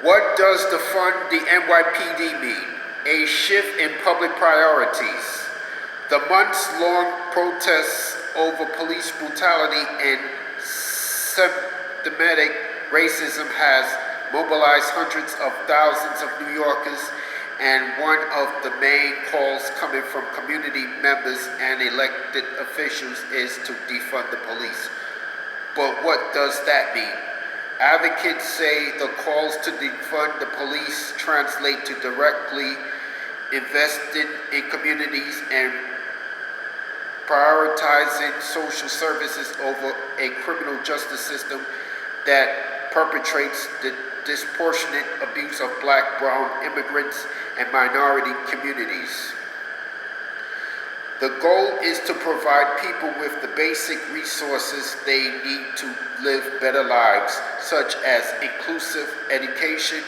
What does defund the NYPD mean? A shift in public priorities. The months-long protests over police brutality and systematic racism has mobilized hundreds of thousands of New Yorkers, and one of the main calls coming from community members and elected officials is to defund the police. But what does that mean? Advocates say the calls to defund the police translate to directly investing in communities and prioritizing social services over a criminal justice system that perpetrates the disproportionate abuse of black, brown, immigrants, and minority communities. The goal is to provide people with the basic resources they need to live better lives, such as inclusive education,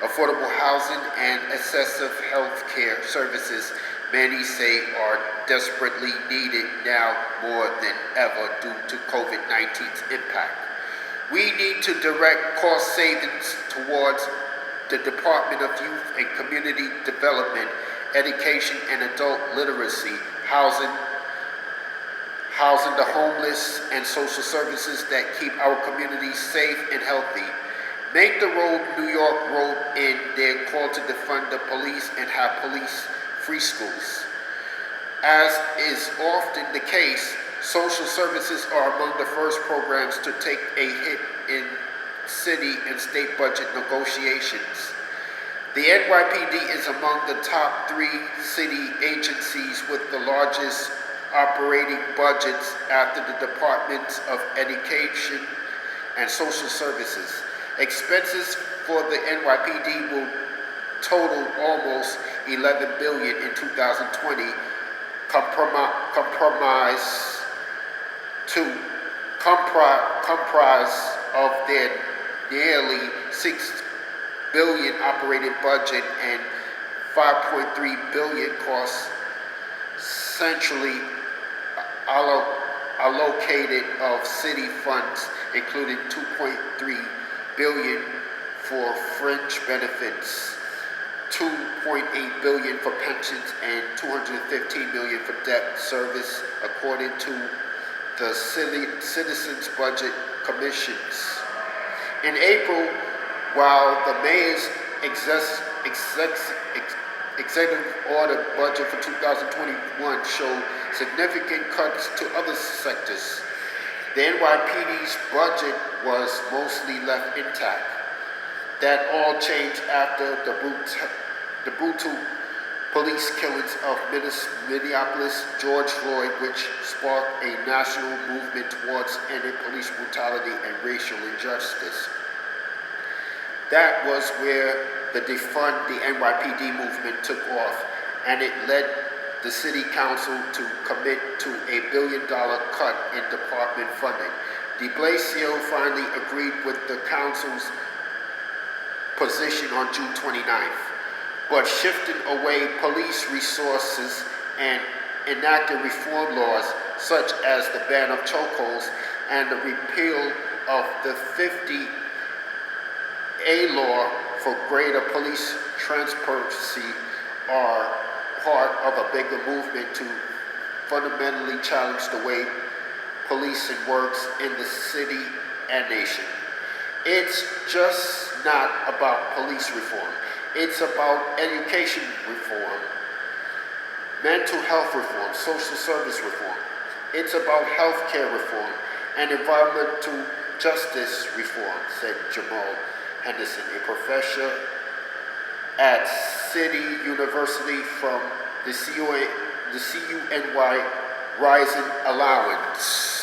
affordable housing, and accessible health care services many say are desperately needed now more than ever due to COVID-19's impact. We need to direct cost savings towards the Department of Youth and Community Development, Education and Adult Literacy, housing the homeless, and social services that keep our communities safe and healthy. Make the road New York road in their call to defund the police and have police-free schools. As is often the case, social services are among the first programs to take a hit in city and state budget negotiations. The NYPD is among the top 3 city agencies with the largest operating budgets after the Departments of Education and Social Services. Expenses for the NYPD will total almost $11 billion in 2020, comprised of their nearly $6 billion operating budget and $5.3 billion costs centrally allocated of city funds, including $2.3 billion for fringe benefits, $2.8 billion for pensions, and $215 million for debt service, according to the Citizens Budget Commissions. In April, while the mayor's executive order budget for 2021 showed significant cuts to other sectors, the NYPD's budget was mostly left intact. That all changed after the brutal police killings of Minneapolis George Floyd, which sparked a national movement towards ending police brutality and racial injustice. That was where the defund the NYPD movement took off, and it led the city council to commit to a $1 billion cut in department funding. De Blasio finally agreed with the council's position on June 29th, but shifting away police resources and enacting reform laws such as the ban of chokeholds and the repeal of the 50A law for greater police transparency are part of a bigger movement to fundamentally challenge the way policing works in the city and nation. It's just not about police reform. It's about education reform, mental health reform, social service reform. It's about health care reform and environmental justice reform, said Jamal Henderson, a professor at City University from the CUNY Rising Allowance.